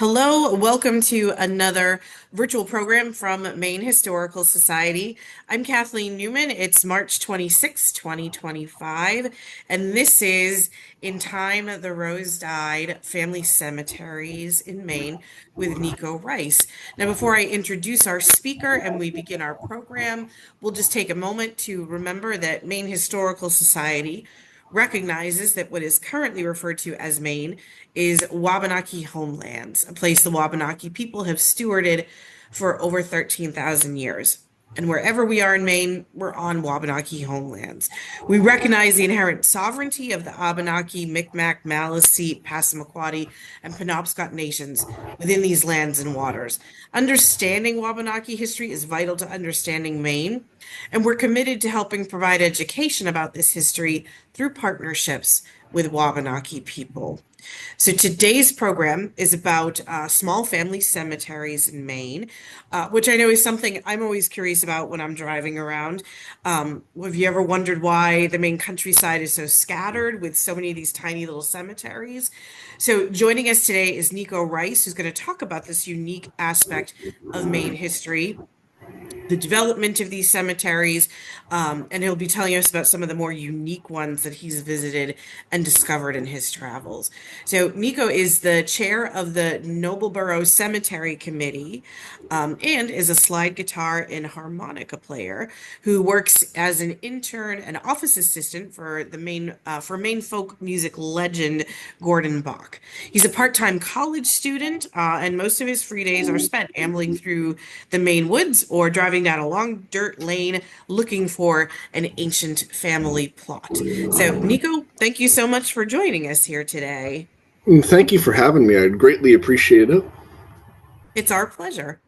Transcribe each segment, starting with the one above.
Hello, welcome to another virtual program from Maine Historical Society. I'm Kathleen Newman. It's March 26, 2025, and this is In Time the Rose Died Family Cemeteries in Maine with Niko Rice. Now, before I introduce our speaker and we begin our program, we'll just take a moment to remember that Maine Historical Society recognizes that what is currently referred to as Maine is Wabanaki homelands, a place the Wabanaki people have stewarded for over 13,000 years. And wherever we are in Maine, we're on Wabanaki homelands. We recognize the inherent sovereignty of the Abenaki, Micmac, Maliseet, Passamaquoddy, and Penobscot nations within these lands and waters. Understanding Wabanaki history is vital to understanding Maine, and we're committed to helping provide education about this history through partnerships with Wabanaki people. So today's program is about small family cemeteries in Maine, which I know is something I'm always curious about when I'm driving around. Have you ever wondered why the Maine countryside is so scattered with so many of these tiny little cemeteries? So joining us today is Niko Rice, who's going to talk about this unique aspect of Maine history, the development of these cemeteries, and he'll be telling us about some of the more unique ones that he's visited and discovered in his travels. So, Niko is the chair of the Nobleboro Cemetery Committee, and is a slide guitar and harmonica player who works as an intern and office assistant for Maine folk music legend Gordon Bach. He's a part-time college student, and most of his free days are spent ambling through the Maine woods or driving down a long dirt lane looking for an ancient family plot. So, Niko, thank you so much for joining us here today. Thank you for having me. I greatly appreciate it. It's our pleasure.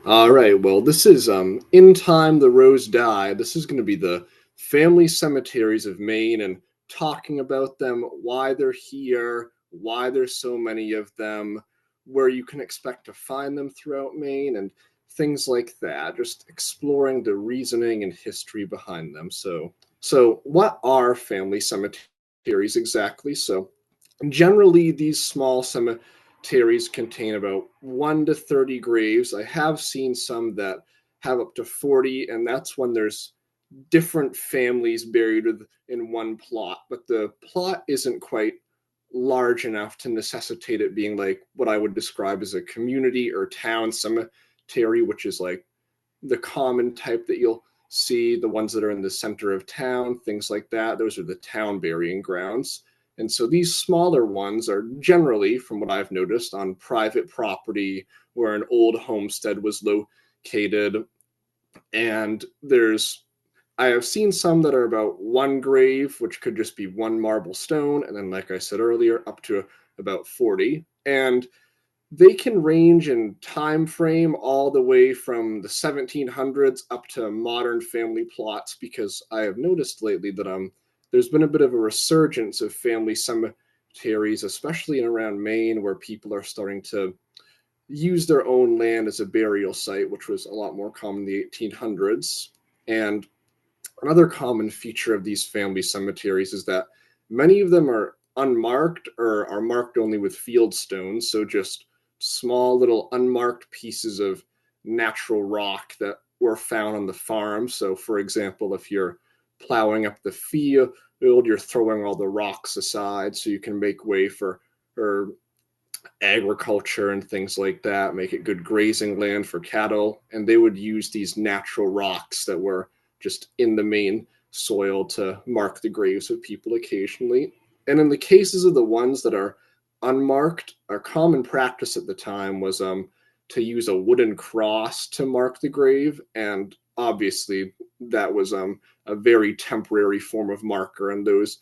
All right. Well, this is In Time the Rose Died. This is going to be the family cemeteries of Maine and talking about them, why they're here, why there's so many of them, where you can expect to find them throughout Maine, and things like that. Just exploring the reasoning and history behind them. So what are family cemeteries exactly? So, generally, these small cemeteries contain about 1 to 30 graves. I have seen some that have up to 40, and that's when there's different families buried in one plot, but the plot isn't quite large enough to necessitate it being like what I would describe as a community or town cemetery, which is like the common type that you'll see, the ones that are in the center of town, things like that. Those are the town burying grounds. And so these smaller ones are generally, from what I've noticed, on private property where an old homestead was located. And I have seen some that are about one grave, which could just be one marble stone. And then, like I said earlier, up to about 40. And they can range in time frame all the way from the 1700s up to modern family plots, because I have noticed lately that there's been a bit of a resurgence of family cemeteries, especially in around Maine, where people are starting to use their own land as a burial site, which was a lot more common in the 1800s. And another common feature of these family cemeteries is that many of them are unmarked or are marked only with field stones, so just small little unmarked pieces of natural rock that were found on the farm. So, for example, if you're plowing up the field, you're throwing all the rocks aside so you can make way for agriculture and things like that, make it good grazing land for cattle. And they would use these natural rocks that were just in the main soil to mark the graves of people occasionally. And in the cases of the ones that are unmarked, a common practice at the time was to use a wooden cross to mark the grave. And obviously, that was a very temporary form of marker, and those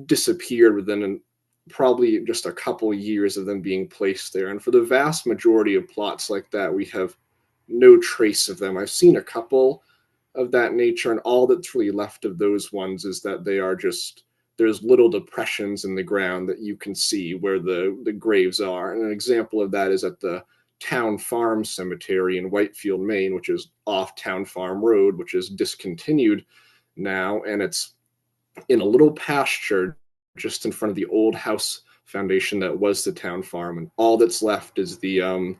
disappeared within probably just a couple years of them being placed there. And for the vast majority of plots like that, we have no trace of them. I've seen a couple of that nature, and all that's really left of those ones is that they are just there's little depressions in the ground that you can see where the graves are. And an example of that is at the Town Farm Cemetery in Whitefield, Maine, which is off Town Farm Road, which is discontinued now, and it's in a little pasture just in front of the old house foundation that was the town farm, and all that's left is the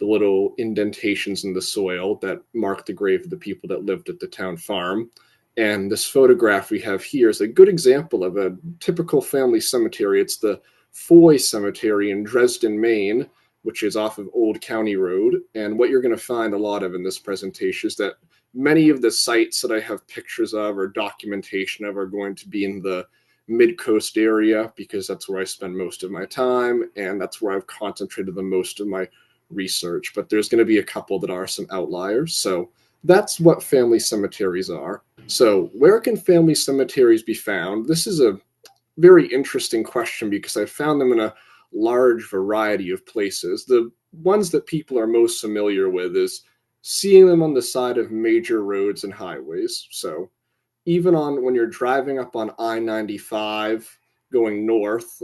little indentations in the soil that mark the grave of the people that lived at the town farm. And this photograph we have here is a good example of a typical family cemetery. It's the Foy Cemetery in Dresden, Maine, which is off of Old County Road. And what you're going to find a lot of in this presentation is that many of the sites that I have pictures of or documentation of are going to be in the mid-coast area, because that's where I spend most of my time, and that's where I've concentrated the most of my research. But there's going to be a couple that are some outliers. So that's what family cemeteries are. So where can family cemeteries be found? This is a very interesting question because I've found them in a large variety of places. The ones that people are most familiar with is seeing them on the side of major roads and highways. So even on when you're driving up on I-95 going north,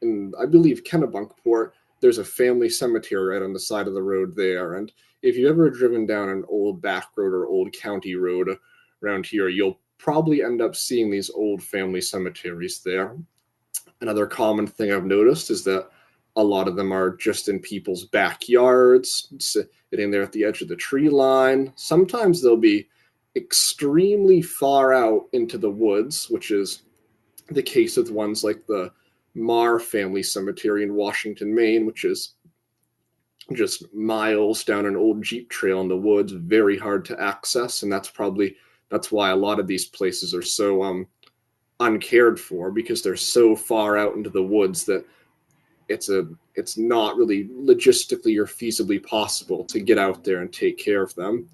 in I believe Kennebunkport, there's a family cemetery right on the side of the road there. And if you've ever driven down an old back road or old county road around here, you'll probably end up seeing these old family cemeteries there. Another common thing I've noticed is that a lot of them are just in people's backyards, sitting there at the edge of the tree line. Sometimes they'll be extremely far out into the woods, which is the case with ones like the Marr Family Cemetery in Washington, Maine, which is just miles down an old Jeep trail in the woods, very hard to access. And that's why a lot of these places are so uncared for, because they're so far out into the woods that it's not really logistically or feasibly possible to get out there and take care of them.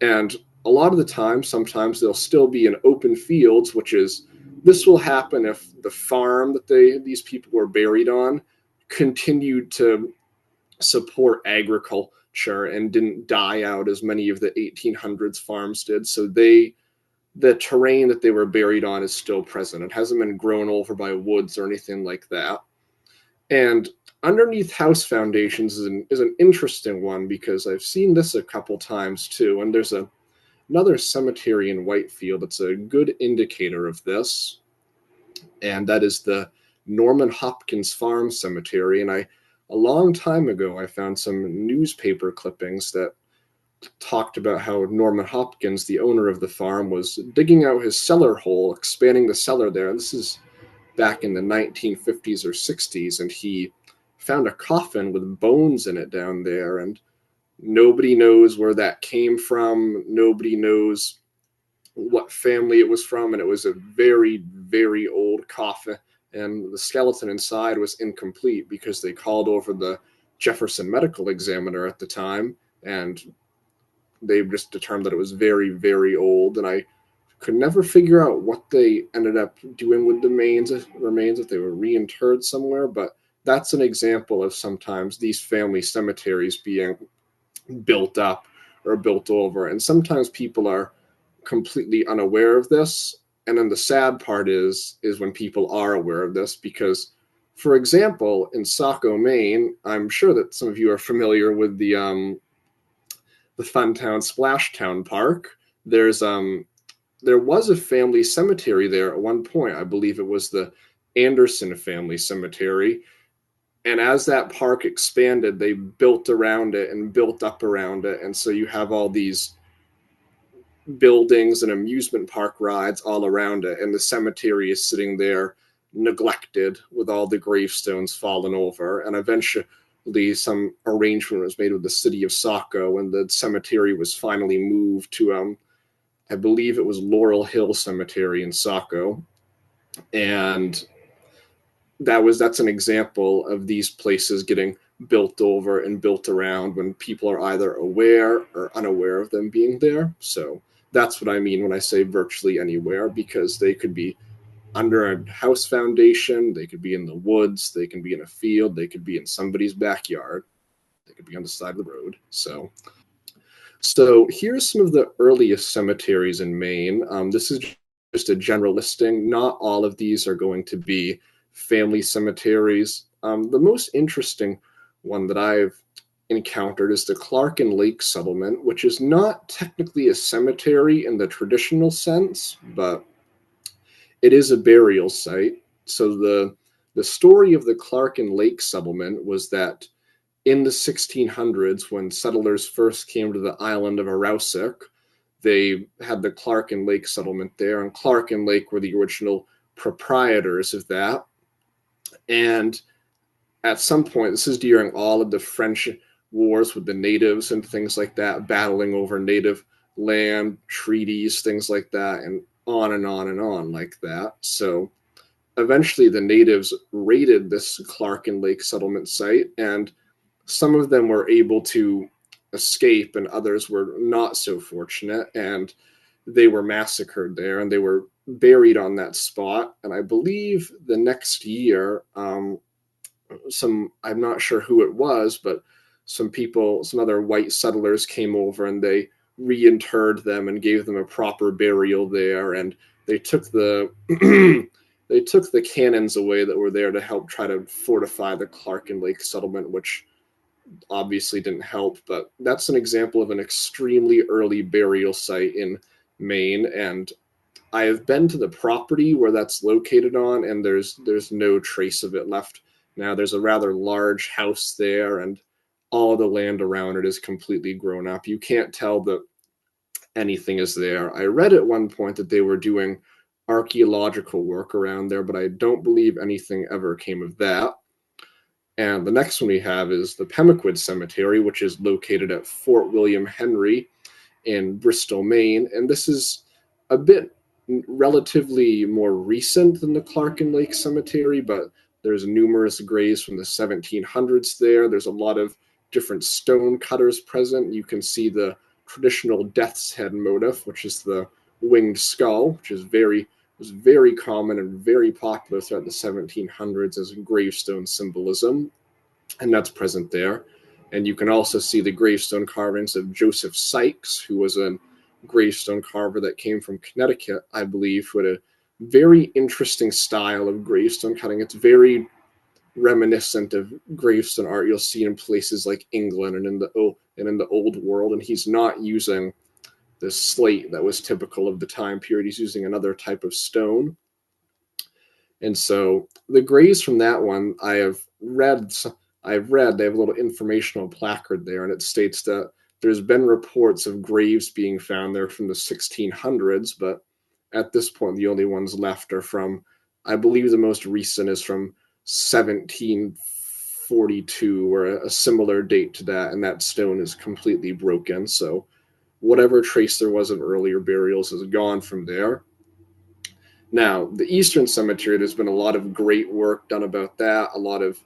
And a lot of the time, sometimes they'll still be in open fields, which is this will happen if the farm that these people were buried on continued to support agriculture and didn't die out as many of the 1800s farms did. So the terrain that they were buried on is still present. It hasn't been grown over by woods or anything like that. And underneath house foundations is an interesting one, because I've seen this a couple times too. And there's another cemetery in Whitefield that's a good indicator of this, and that is the Norman Hopkins Farm Cemetery. And a long time ago, I found some newspaper clippings that talked about how Norman Hopkins, the owner of the farm, was digging out his cellar hole, expanding the cellar there. This is back in the 1950s or 60s, and he found a coffin with bones in it down there, and nobody knows where that came from. Nobody knows what family it was from, and it was a very, very old coffin, and the skeleton inside was incomplete because they called over the Jefferson Medical Examiner at the time, and they just determined that it was very, very old. And I could never figure out what they ended up doing with the remains, if they were reinterred somewhere. But that's an example of sometimes these family cemeteries being built up or built over. And sometimes people are completely unaware of this. And then the sad part is when people are aware of this, because, for example, in Saco, Maine, I'm sure that some of you are familiar with the Funtown Splashtown Park. There was a family cemetery there at one point. I believe it was the Anderson family cemetery. And as that park expanded, they built around it and built up around it. And so you have all these buildings and amusement park rides all around it. And the cemetery is sitting there neglected with all the gravestones fallen over. And eventually some arrangement was made with the city of Saco, and the cemetery was finally moved to, I believe it was Laurel Hill Cemetery in Saco. And that's an example of these places getting built over and built around when people are either aware or unaware of them being there. So that's what I mean when I say virtually anywhere, because they could be under a house foundation, they could be in the woods, they can be in a field, they could be in somebody's backyard, they could be on the side of the road. So here's some of the earliest cemeteries in Maine. This is just a general listing. Not all of these are going to be family cemeteries. The most interesting one that I've encountered is the Clark and Lake Settlement, which is not technically a cemetery in the traditional sense, but it is a burial site. So the the story of the Clark and Lake settlement was that in the 1600s, when settlers first came to the island of Arousik, they had the Clark and Lake settlement there, and Clark and Lake were the original proprietors of that. And at some point, this is during all of the French wars with the natives and things like that, battling over native land, treaties, things like that, and on and on and on like that. So eventually the natives raided this Clark and Lake settlement site, and some of them were able to escape, and others were not so fortunate, and they were massacred there, and they were buried on that spot. And I believe the next year, I'm not sure who it was, but some other white settlers came over and they reinterred them and gave them a proper burial there. And they took the they took the cannons away that were there to help try to fortify the Clark and Lake settlement, which obviously didn't help. But that's an example of an extremely early burial site in Maine, and I have been to the property where that's located on, and there's no trace of it left now. There's a rather large house there, and all the land around it is completely grown up. You can't tell that anything is there. I read at one point that they were doing archaeological work around there, but I don't believe anything ever came of that. And the next one we have is the Pemaquid Cemetery, which is located at Fort William Henry in Bristol, Maine. And this is a bit relatively more recent than the Clark and Lake Cemetery, but there's numerous graves from the 1700s there. There's a lot of different stone cutters present. You can see the traditional death's head motif, which is the winged skull, which is was very common and very popular throughout the 1700s as gravestone symbolism, and that's present there. And you can also see the gravestone carvings of Joseph Sykes, who was a gravestone carver that came from Connecticut, I believe, who had a very interesting style of gravestone cutting. It's very reminiscent of gravestone art you'll see in places like England and in the old world. And he's not using the slate that was typical of the time period. He's using another type of stone. And so the graves from that one, they have a little informational placard there, and it states that there's been reports of graves being found there from the 1600s, but at this point, the only ones left are from, I believe the most recent is from 1742, or a similar date to that, and that stone is completely broken. So whatever trace there was of earlier burials is gone from there. Now, the Eastern Cemetery, there's been a lot of great work done about that, a lot of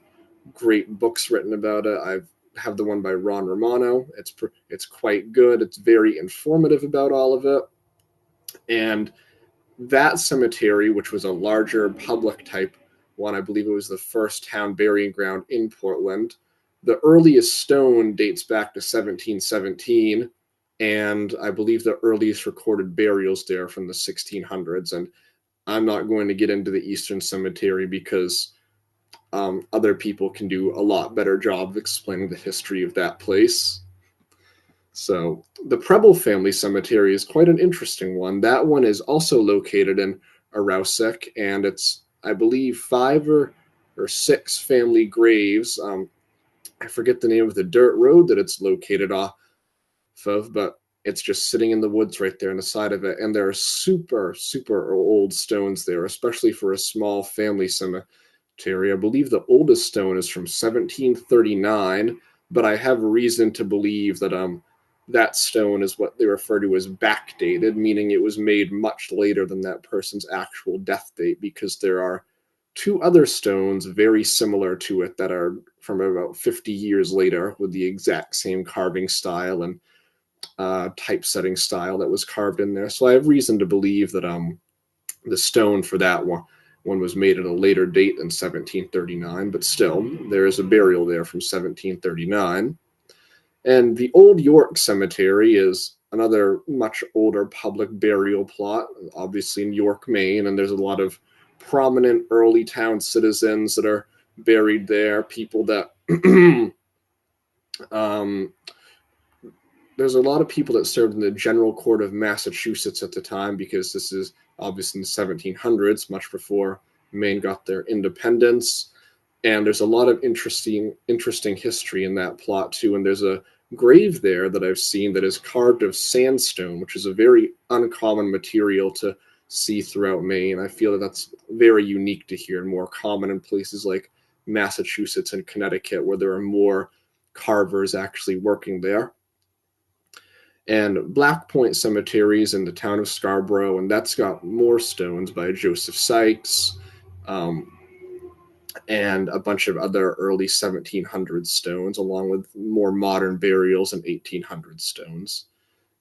great books written about it. I have the one by Ron Romano. It's quite good. It's very informative about all of it. And that cemetery, which was a larger public type one, I believe it was the first town burying ground in Portland. The earliest stone dates back to 1717, and I believe the earliest recorded burials there from the 1600s. And I'm not going to get into the Eastern Cemetery because other people can do a lot better job of explaining the history of that place. So the Preble family cemetery is quite an interesting one. That one is also located in Arousik, and it's, I believe, or six family graves. I forget the name of the dirt road that it's located off of, but it's just sitting in the woods right there on the side of it. And there are super, super old stones there, especially for a small family cemetery. I believe the oldest stone is from 1739, but I have reason to believe that that stone is what they refer to as backdated, meaning it was made much later than that person's actual death date, because there are two other stones very similar to it that are from about 50 years later with the exact same carving style and typesetting style that was carved in there. So I have reason to believe that the stone for that one was made at a later date than 1739, but still, there is a burial there from 1739. And the Old York Cemetery is another much older public burial plot, obviously in York, Maine, and there's a lot of prominent early town citizens that are buried there, people that there's a lot of people that served in the General Court of Massachusetts at the time, because this is obviously in the 1700s, much before Maine got their independence. And there's a lot of interesting history in that plot too. And there's a grave there that I've seen that is carved of sandstone, which is a very uncommon material to see throughout Maine. I feel that that's very unique to here and more common in places like Massachusetts and Connecticut, where there are more carvers actually working there. And Black Point Cemeteries in the town of Scarborough, and that's got more stones by Joseph Sykes, um, and a bunch of other early 1700s stones, along with more modern burials and 1800 stones.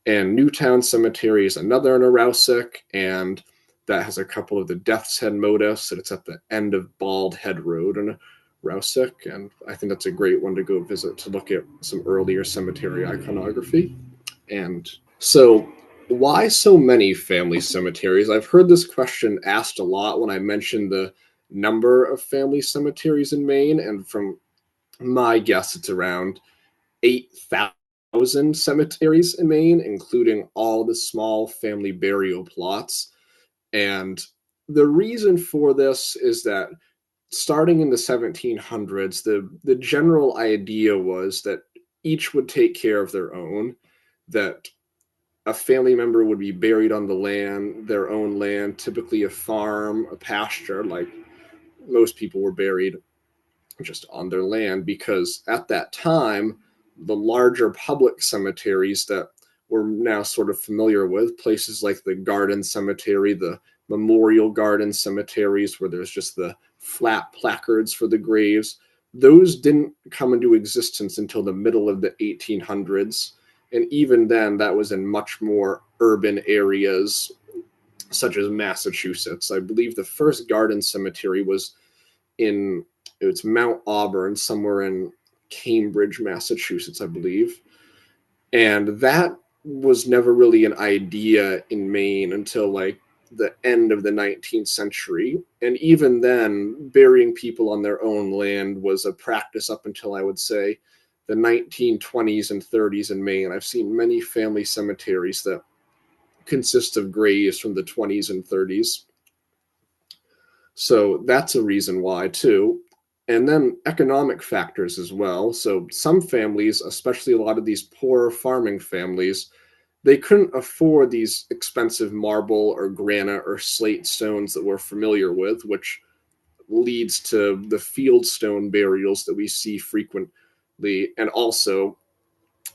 And Newtown Cemetery is another in Arousic, and that has a couple of the Death's Head motifs, and it's at the end of Bald Head Road in Arousic, and I think that's a great one to go visit to look at some earlier cemetery iconography. And so, why so many family cemeteries? I've heard this question asked a lot when I mentioned the number of family cemeteries in Maine, and from my guess, it's around 8,000 cemeteries in Maine, including all the small family burial plots. And the reason for this is that starting in the 1700s, the general idea was that each would take care of their own, that a family member would be buried on the land, their own land, typically a farm, a pasture, like most people were buried just on their land, because at that time, the larger public cemeteries that we're now sort of familiar with, places like the Garden Cemetery, the Memorial Garden cemeteries, where there's just the flat placards for the graves, those didn't come into existence until the middle of the 1800s. And even then, that was in much more urban areas, such as Massachusetts. I believe the first garden cemetery was in it's Mount Auburn, somewhere in Cambridge, Massachusetts, I believe. And that was never really an idea in Maine until like the end of the 19th century. And even then, burying people on their own land was a practice up until, I would say, the 1920s and 30s in Maine. I've seen many family cemeteries that consist of graves from the 20s and 30s. So that's a reason why, too. And then economic factors as well. So some families, especially a lot of these poor farming families, they couldn't afford these expensive marble or granite or slate stones that we're familiar with, which leads to the fieldstone burials that we see frequently, and also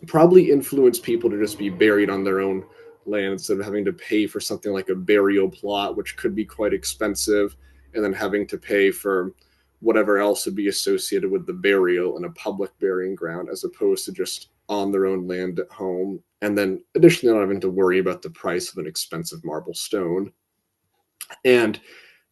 probably influence people to just be buried on their own land instead of having to pay for something like a burial plot, which could be quite expensive, and then having to pay for whatever else would be associated with the burial in a public burying ground, as opposed to just on their own land at home. And then additionally, not having to worry about the price of an expensive marble stone. And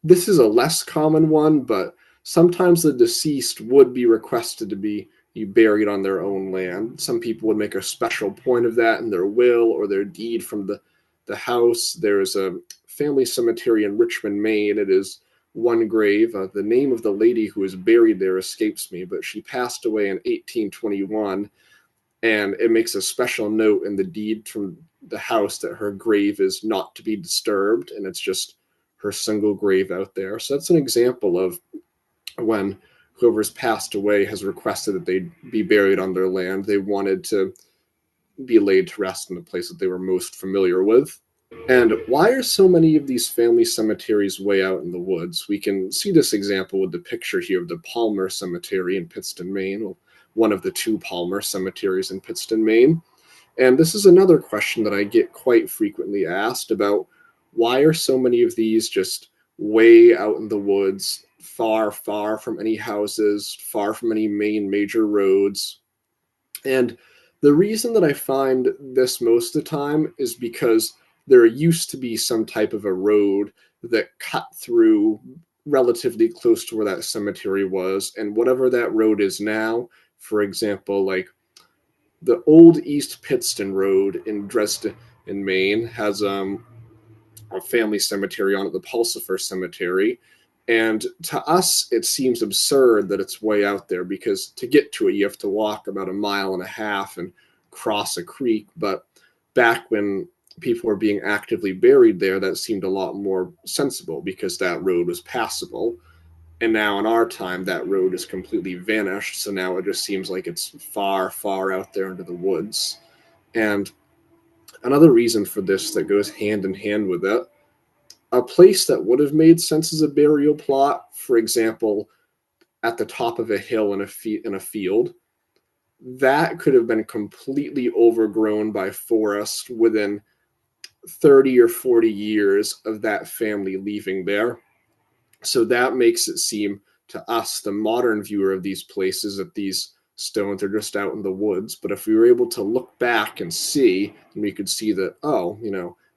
this is a less common one, but sometimes the deceased would be requested to be buried on their own land. Some people would make a special point of that in their will or their deed from the house. There's a family cemetery in Richmond, Maine. It is one grave. The name of the lady who is buried there escapes me, but she passed away in 1821, and it makes a special note in the deed from the house that her grave is not to be disturbed, and it's just her single grave out there. So that's an example of when whoever's passed away has requested that they be buried on their land. They wanted to be laid to rest in the place that they were most familiar with. And why are so many of these family cemeteries way out in the woods? We can see this example with the picture here of the Palmer Cemetery in Pittston, Maine, one of the two Palmer cemeteries in Pittston, Maine. And this is another question that I get quite frequently asked about why are so many of these just way out in the woods, far, far from any houses, far from any main major roads? And the reason that I find this most of the time is because there used to be some type of a road that cut through relatively close to where that cemetery was. And whatever that road is now, for example, like the old East Pittston Road in Dresden, in Maine, has a family cemetery on it, the Pulsifer Cemetery. And to us, it seems absurd that it's way out there, because to get to it, you have to walk about a mile and a half and cross a creek. But back when people were being actively buried there, that seemed a lot more sensible because that road was passable. And now in our time, that road has completely vanished. So now it just seems like it's far, far out there into the woods. And another reason for this that goes hand in hand with it, a place that would have made sense as a burial plot, for example, at the top of a hill in in a field, that could have been completely overgrown by forest within 30 or 40 years of that family leaving there. So that makes it seem to us, the modern viewer of these places, that these stones are just out in the woods. But if we were able to look back and see, we could see that, oh,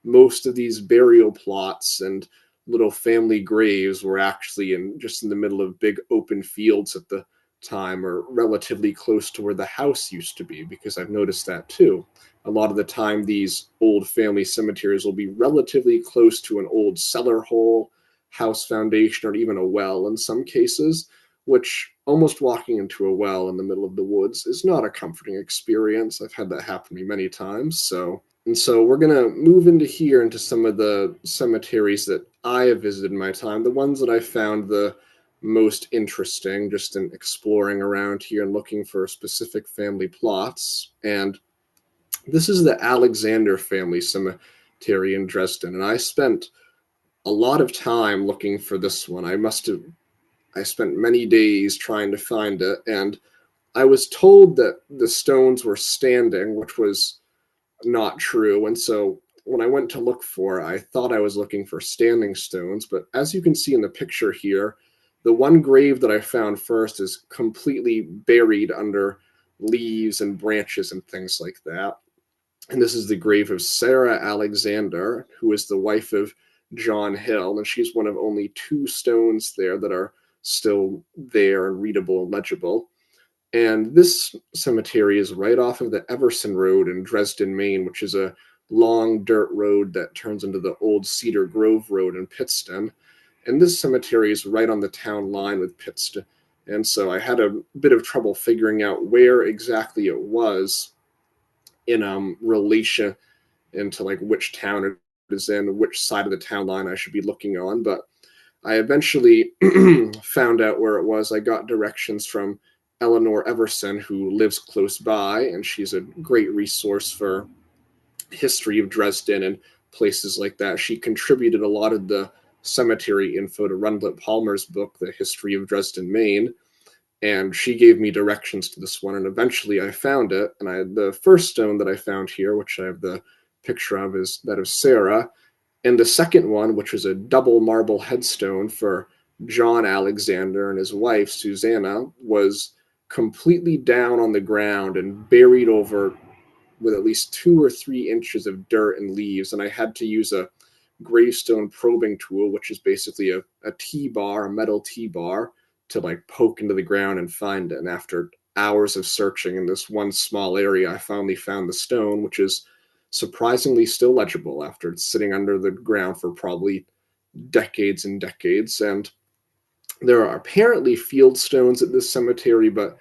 most of these burial plots and little family graves were actually just in the middle of big open fields at the time, or relatively close to where the house used to be, because I've noticed that too. A lot of the time, these old family cemeteries will be relatively close to an old cellar hole, house foundation, or even a well in some cases, which almost walking into a well in the middle of the woods is not a comforting experience. I've had that happen to me many times. So we're going to move into here into some of the cemeteries that I have visited in my time, the ones that I found the most interesting just in exploring around here and looking for specific family plots. And this is the Alexander family cemetery in Dresden. And I spent a lot of time looking for this one. I spent many days trying to find it, and I was told that the stones were standing, which was not true. And so when I went to look for it, I thought I was looking for standing stones. But as you can see in the picture here, the one grave that I found first is completely buried under leaves and branches and things like that. And this is the grave of Sarah Alexander, who is the wife of John Hill, and she's one of only two stones there that are still there and readable and legible. And this cemetery is right off of the Everson Road in Dresden, Maine, which is a long dirt road that turns into the old Cedar Grove Road in Pittston. And this cemetery is right on the town line with Pittston. And so I had a bit of trouble figuring out where exactly it was in relation into like which town it is in, which side of the town line I should be looking on. But I eventually found out where it was. I got directions from Eleanor Everson, who lives close by, and she's a great resource for history of Dresden and places like that. She contributed a lot of the cemetery info to Rundlet Palmer's book, The History of Dresden, Maine, and she gave me directions to this one, and eventually I found it. And the first stone that I found here, which I have the picture of, is that of Sarah, and the second one, which was a double marble headstone for John Alexander and his wife Susanna, was completely down on the ground and buried over with at least 2 or 3 inches of dirt and leaves. And I had to use a gravestone probing tool, which is basically a T-bar, a metal T-bar, to like poke into the ground and find it. And after hours of searching in this one small area, I finally found the stone, which is surprisingly still legible after it's sitting under the ground for probably decades and decades. And there are apparently field stones at this cemetery, but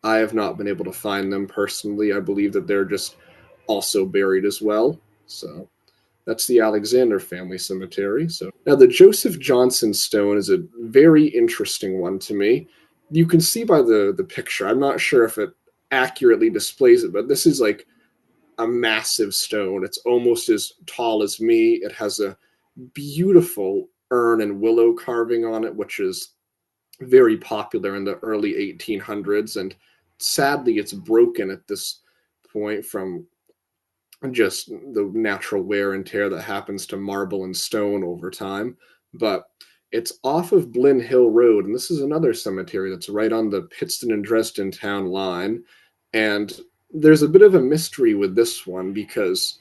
I have not been able to find them personally. I believe that they're just also buried as well. So that's the Alexander family cemetery. So now the Joseph Johnson stone is a very interesting one to me. You can see by the picture. I'm not sure if it accurately displays it, but this is like a massive stone. It's almost as tall as me. It has a beautiful urn and willow carving on it, which is very popular in the early 1800s. And sadly, it's broken at this point from just the natural wear and tear that happens to marble and stone over time. But it's off of Blinn Hill Road, and this is another cemetery that's right on the Pittston and Dresden town line. And there's a bit of a mystery with this one because,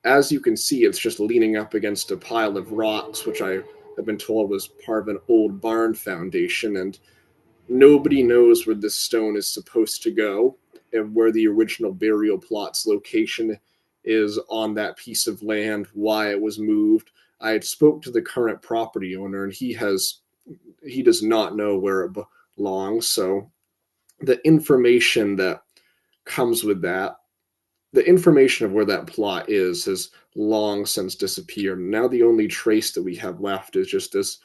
as you can see, it's just leaning up against a pile of rocks, which I have been told was part of an old barn foundation. And nobody knows where this stone is supposed to go and where the original burial plot's location is on that piece of land, why it was moved. I had spoke to the current property owner, and he does not know where it belongs. So the information that comes with that the information of where that plot is has long since disappeared. Now the only trace that we have left is just this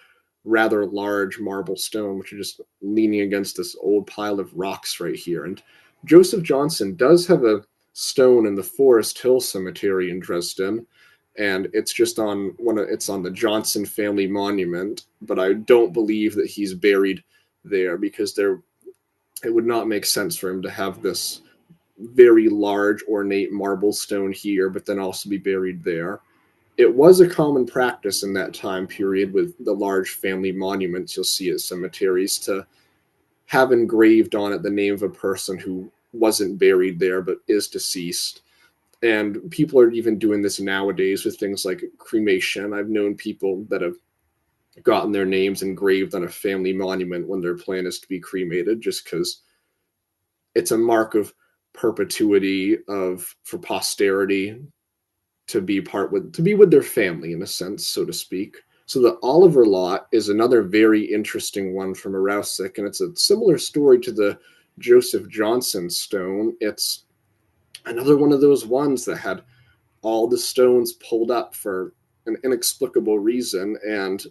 rather large marble stone, which is just leaning against this old pile of rocks right here. And Joseph Johnson does have a stone in the Forest Hill Cemetery in Dresden, and it's just on it's on the Johnson family monument, but I don't believe that he's buried there because it would not make sense for him to have this very large ornate marble stone here, but then also be buried there. It was a common practice in that time period with the large family monuments you'll see at cemeteries to have engraved on it the name of a person who wasn't buried there but is deceased. And people are even doing this nowadays with things like cremation. I've known people that have gotten their names engraved on a family monument when their plan is to be cremated, just because it's a mark of perpetuity of for posterity to be with their family in a sense, so to speak. So the Oliver lot is another very interesting one from Arousik, and it's a similar story to the Joseph Johnson stone. It's another one of those ones that had all the stones pulled up for an inexplicable reason, and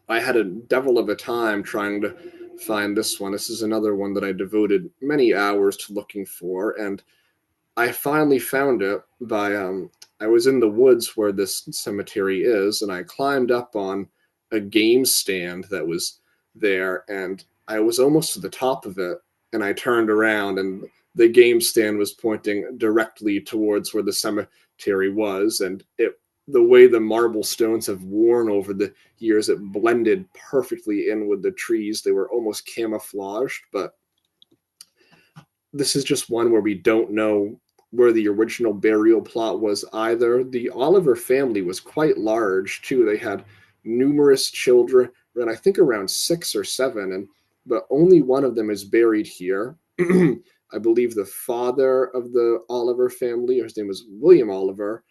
I had a devil of a time trying to find this one. This is another one that I devoted many hours to looking for, and I finally found it by I was in the woods where this cemetery is, and I climbed up on a game stand that was there, and I was almost to the top of it, and I turned around, and the game stand was pointing directly towards where the cemetery was, and it the way the marble stones have worn over the years, it blended perfectly in with the trees. They were almost camouflaged, but this is just one where we don't know where the original burial plot was either. The Oliver family was quite large too. They had numerous children, and I think around 6 or 7, and but only one of them is buried here. I believe the father of the Oliver family, his name was William Oliver,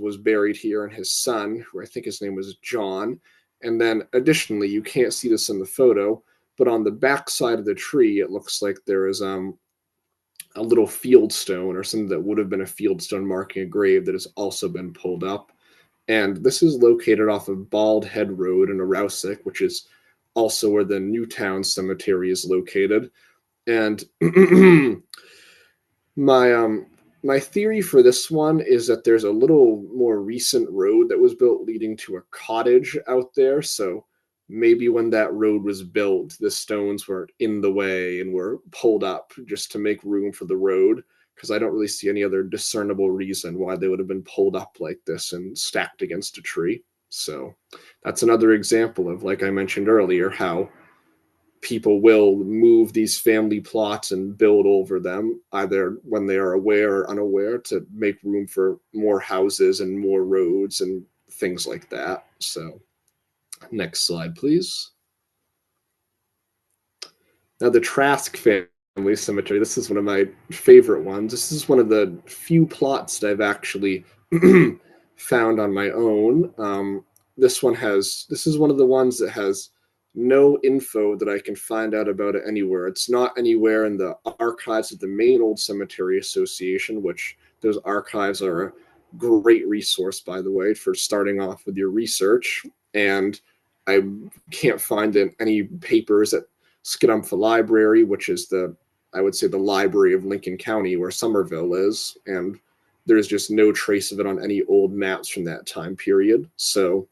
was buried here, and his son, who I think his name was John. And then additionally, you can't see this in the photo, but on the back side of the tree, it looks like there is a little field stone or something that would have been a field stone marking a grave that has also been pulled up. And this is located off of Bald Head Road in Arousik, which is also where the Newtown Cemetery is located. And my my theory for this one is that there's a little more recent road that was built leading to a cottage out there. So maybe when that road was built, the stones were in the way and were pulled up just to make room for the road. Because I don't really see any other discernible reason why they would have been pulled up like this and stacked against a tree. So that's another example of, like I mentioned earlier, how people will move these family plots and build over them, either when they are aware or unaware, to make room for more houses and more roads and things like that. So, next slide, please. Now, the Trask family cemetery, this is one of my favorite ones. This is one of the few plots that I've actually found on my own. This is one of the ones that has no info that I can find out about it anywhere. It's not anywhere in the archives of the Maine Old Cemetery Association, which those archives are a great resource, by the way, for starting off with your research. And I can't find any papers at Scadumpha Library, which is I would say, the library of Lincoln County where Somerville is, and there's just no trace of it on any old maps from that time period. So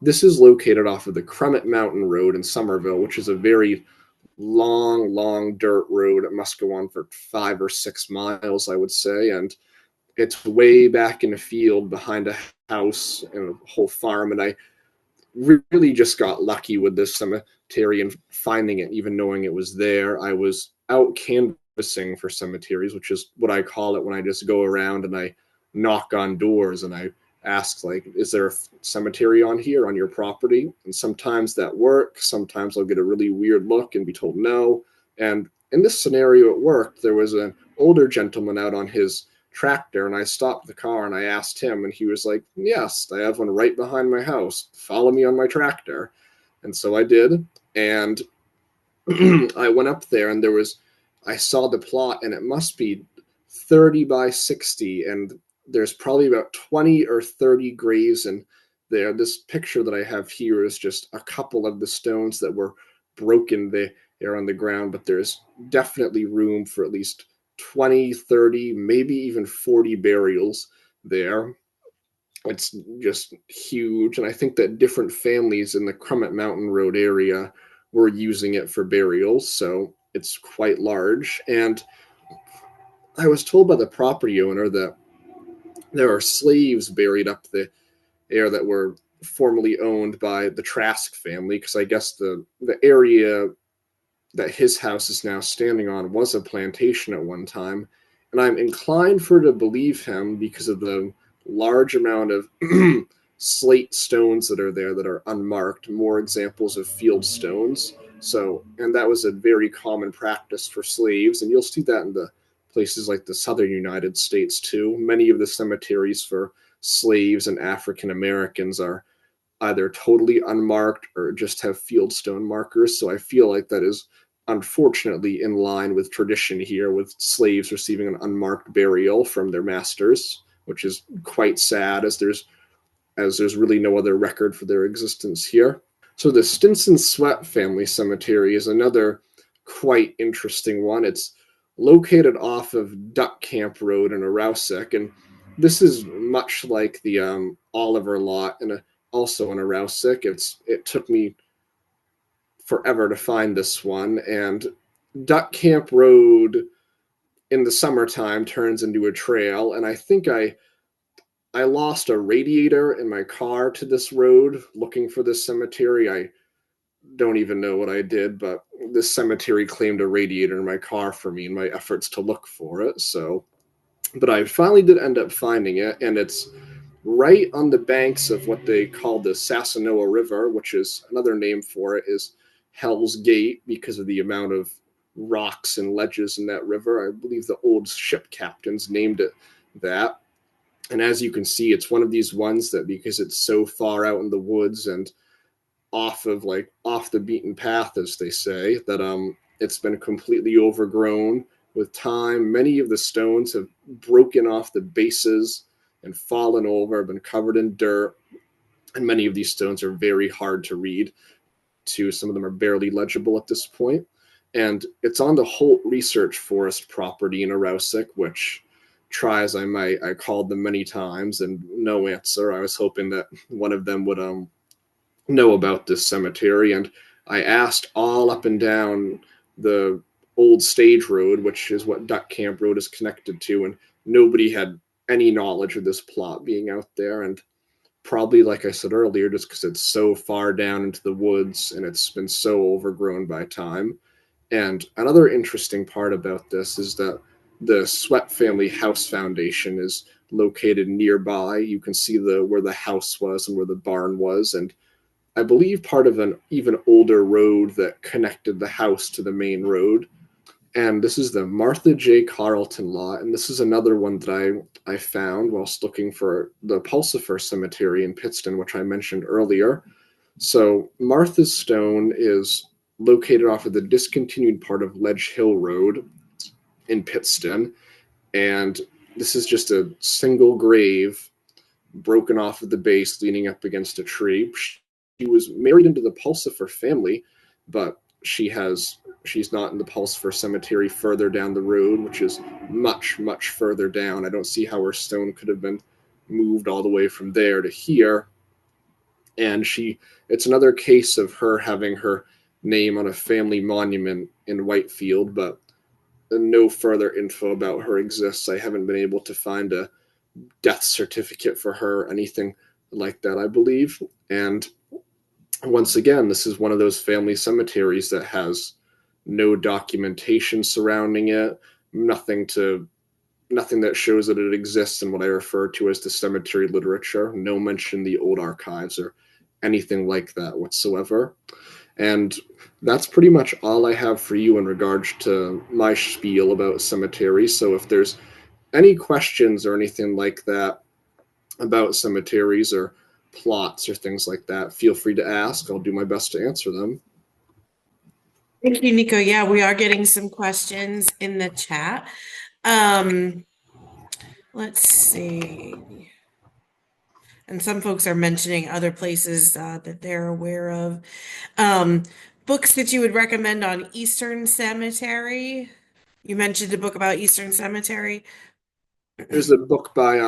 this is located off of the Crummett Mountain Road in Somerville, which is a very long dirt road. It must go on for 5 or 6 miles, I would say, and it's way back in a field behind a house and a whole farm. And I really just got lucky with this cemetery and finding it, even knowing it was there. I was out canvassing for cemeteries, which is what I call it when I just go around and I knock on doors and I ask, like, is there a cemetery on here on your property? And sometimes that works. Sometimes I'll get a really weird look and be told no. And in this scenario, it worked. There was an older gentleman out on his tractor, and I stopped the car and I asked him, and he was like, yes, I have one right behind my house, follow me on my tractor. And so I did, and I went up there, and I saw the plot, and it must be 30 by 60, and there's probably about 20 or 30 graves in there. This picture that I have here is just a couple of the stones that were broken there on the ground, but there's definitely room for at least 20, 30, maybe even 40 burials there. It's just huge, and I think that different families in the Crummett Mountain Road area were using it for burials, so it's quite large. And I was told by the property owner that there are slaves buried up there that were formerly owned by the Trask family, because I guess the area that his house is now standing on was a plantation at one time. And I'm inclined for to believe him because of the large amount of slate stones that are there that are unmarked, more examples of field stones. So, and that was a very common practice for slaves, and you'll see that in the places like the southern United States too. Many of the cemeteries for slaves and African Americans are either totally unmarked or just have fieldstone markers. So I feel like that is unfortunately in line with tradition here, with slaves receiving an unmarked burial from their masters, which is quite sad as there's really no other record for their existence here. So the Stinson Sweat family cemetery is another quite interesting one. It's located off of Duck Camp Road in Arousek, and this is much like the Oliver lot, and also in Arousek. It took me forever to find this one, and Duck Camp Road in the summertime turns into a trail, and I think I lost a radiator in my car to this road looking for this cemetery. I don't even know what I did, but this cemetery claimed a radiator in my car for me in my efforts to look for it. So, but I finally did end up finding it, and it's right on the banks of what they call the Sassanoa River, which is another name for it is Hell's Gate because of the amount of rocks and ledges in that river. I believe the old ship captains named it that. And as you can see, it's one of these ones that because it's so far out in the woods and off the beaten path, as they say, that it's been completely overgrown with time. Many of the stones have broken off the bases and fallen over, been covered in dirt, and many of these stones are very hard to read too. Some of them are barely legible at this point. And it's on the Holt Research Forest property in Arousek, which try as I might, I called them many times and no answer. I was hoping that one of them would know about this cemetery, and I asked all up and down the old stage road, which is what Duck Camp Road is connected to, and nobody had any knowledge of this plot being out there. And probably, like I said earlier, just because it's so far down into the woods and it's been so overgrown by time. And another interesting part about this is that the Sweat Family House Foundation is located nearby. You can see the where the house was and where the barn was, and I believe part of an even older road that connected the house to the main road. And this is the Martha J. Carlton lot, and this is another one that I found whilst looking for the Pulsifer Cemetery in Pittston, which I mentioned earlier. So Martha's Stone is located off of the discontinued part of Ledge Hill Road in Pittston, and this is just a single grave broken off of the base leaning up against a tree. She was married into the Pulsifer family, but she's not in the Pulsifer cemetery further down the road, which is much, much further down. I don't see how her stone could have been moved all the way from there to here. And it's another case of her having her name on a family monument in Whitefield, but no further info about her exists. I haven't been able to find a death certificate for her, anything like that, I believe. And once again, this is one of those family cemeteries that has no documentation surrounding it, nothing that shows that it exists in what I refer to as the cemetery literature, no mention in the old archives or anything like that whatsoever. And that's pretty much all I have for you in regards to my spiel about cemeteries. So if there's any questions or anything like that about cemeteries or plots or things like that, feel free to ask. I'll do my best to answer them. Thank you, Nico. Yeah, we are getting some questions in the chat. Um, Let's see. And some folks are mentioning other places that they're aware of. Um, Books that you would recommend on Eastern Cemetery. You mentioned a book about Eastern Cemetery. There's a book by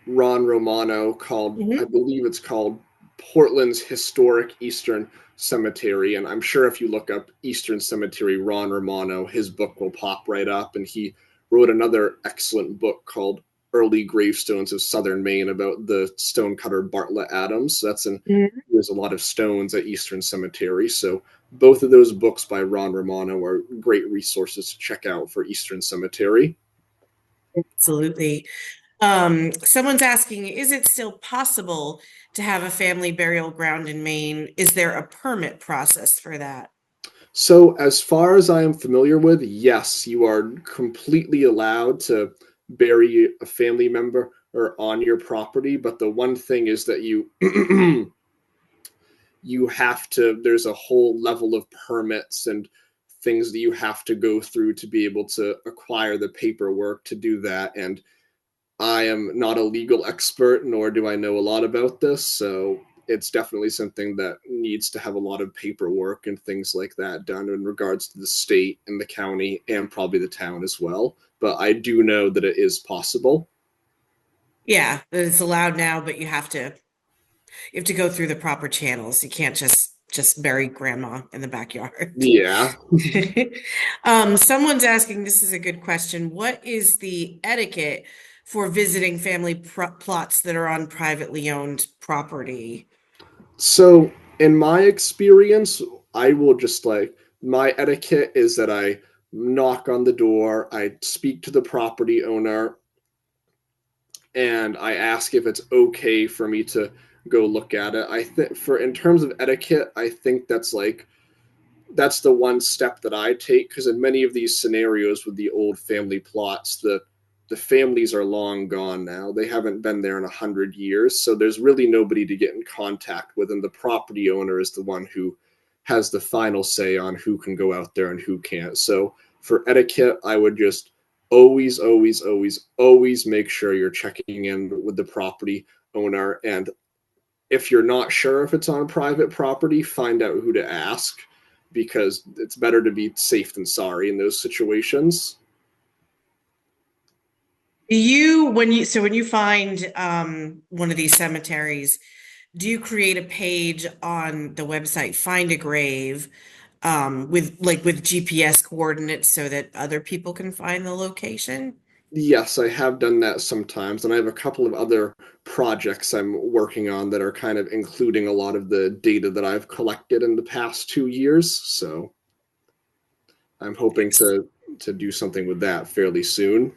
Ron Romano called, I Mhm. believe it's called Portland's Historic Eastern Cemetery. And I'm sure if you look up Eastern Cemetery, Ron Romano, his book will pop right up. And he wrote another excellent book called Early Gravestones of Southern Maine about the stonecutter Bartlett Adams. So there's a lot of stones at Eastern Cemetery. So both of those books by Ron Romano are great resources to check out for Eastern Cemetery. Absolutely. Someone's asking, is it still possible to have a family burial ground in Maine? Is there a permit process for that? So, as far as I am familiar with, yes, you are completely allowed to bury a family member or on your property. But the one thing is that you you have to. There's a whole level of permits and things that you have to go through to be able to acquire the paperwork to do that. And I am not a legal expert, nor do I know a lot about this. So it's definitely something that needs to have a lot of paperwork and things like that done in regards to the state and the county and probably the town as well. But I do know that it is possible. Yeah, it's allowed now, but you have to go through the proper channels. You can't just bury grandma in the backyard. Yeah. Someone's asking, this is a good question. What is the etiquette for visiting family plots that are on privately owned property? So, in my experience, I will just like my etiquette is that I knock on the door, I speak to the property owner, and I ask if it's okay for me to go look at it. I think for in terms of etiquette, I think that's the one step that I take because in many of these scenarios with the old family plots, the families are long gone now. They haven't been there in 100 years, so there's really nobody to get in contact with, and the property owner is the one who has the final say on who can go out there and who can't. So for etiquette, I would just always make sure you're checking in with the property owner. And if you're not sure if it's on private property, find out who to ask because it's better to be safe than sorry in those situations. When you find one of these cemeteries, do you create a page on the website, Find a Grave, with GPS coordinates so that other people can find the location? Yes, I have done that sometimes, and I have a couple of other projects I'm working on that are kind of including a lot of the data that I've collected in the past 2 years. So I'm hoping to do something with that fairly soon.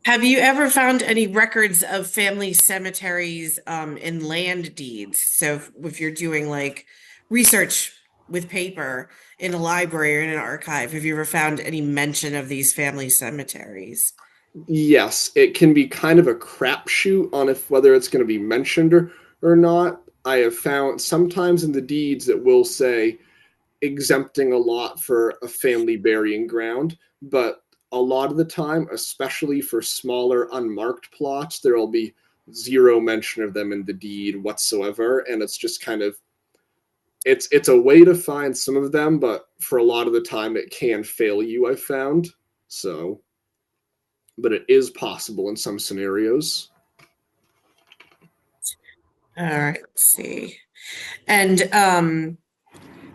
Have you ever found any records of family cemeteries in land deeds? So if you're doing like research with paper in a library or in an archive, have you ever found any mention of these family cemeteries? Yes, it can be kind of a crapshoot on if whether it's going to be mentioned or not. I have found sometimes in the deeds it will say exempting a lot for a family burying ground, but a lot of the time, especially for smaller unmarked plots, there will be zero mention of them in the deed whatsoever, and it's just kind of it's a way to find some of them, but for a lot of the time it can fail you. I've found so, but it is possible in some scenarios. All right, let's see. And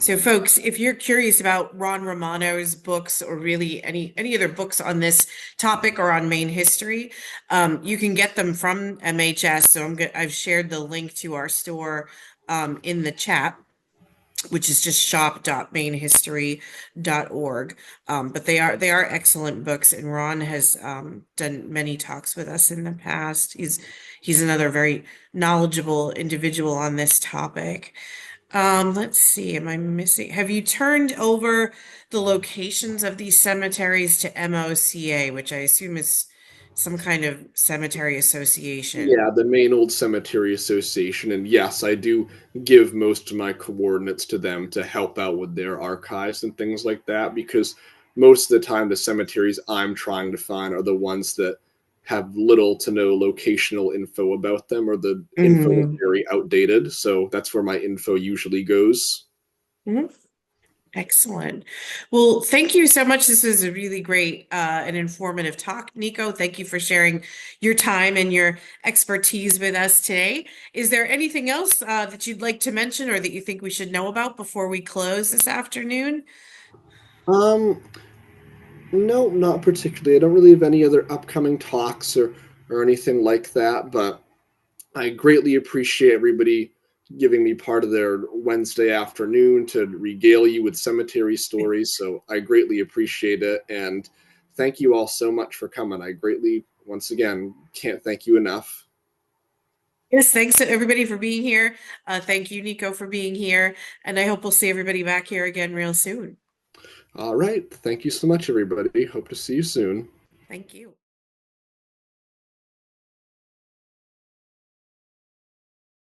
so folks, if you're curious about Ron Romano's books or really any other books on this topic or on Maine history, you can get them from MHS. So I've shared the link to our store in the chat, which is just shop.mainehistory.org. But they are excellent books, and Ron has done many talks with us in the past. He's another very knowledgeable individual on this topic. Let's see, am I missing? Have you turned over the locations of these cemeteries to MOCA, which I assume is some kind of cemetery association? Yeah, the Maine Old Cemetery Association, and yes, I do give most of my coordinates to them to help out with their archives and things like that because most of the time the cemeteries I'm trying to find are the ones that have little to no locational info about them, or the info is Mm. very outdated. So that's where my info usually goes. Mhm. Excellent. Well, thank you so much. This was a really great and informative talk, Niko. Thank you for sharing your time and your expertise with us today. Is there anything else that you'd like to mention or that you think we should know about before we close this afternoon? Um, no, not particularly. I don't really have any other upcoming talks or anything like that, but I greatly appreciate everybody giving me part of their Wednesday afternoon to regale you with cemetery stories. So I greatly appreciate it. And thank you all so much for coming. I greatly, once again, can't thank you enough. Yes, thanks to everybody for being here. Thank you, Niko, for being here. And I hope we'll see everybody back here again real soon. All right. Thank you so much, everybody. Hope to see you soon. Thank you.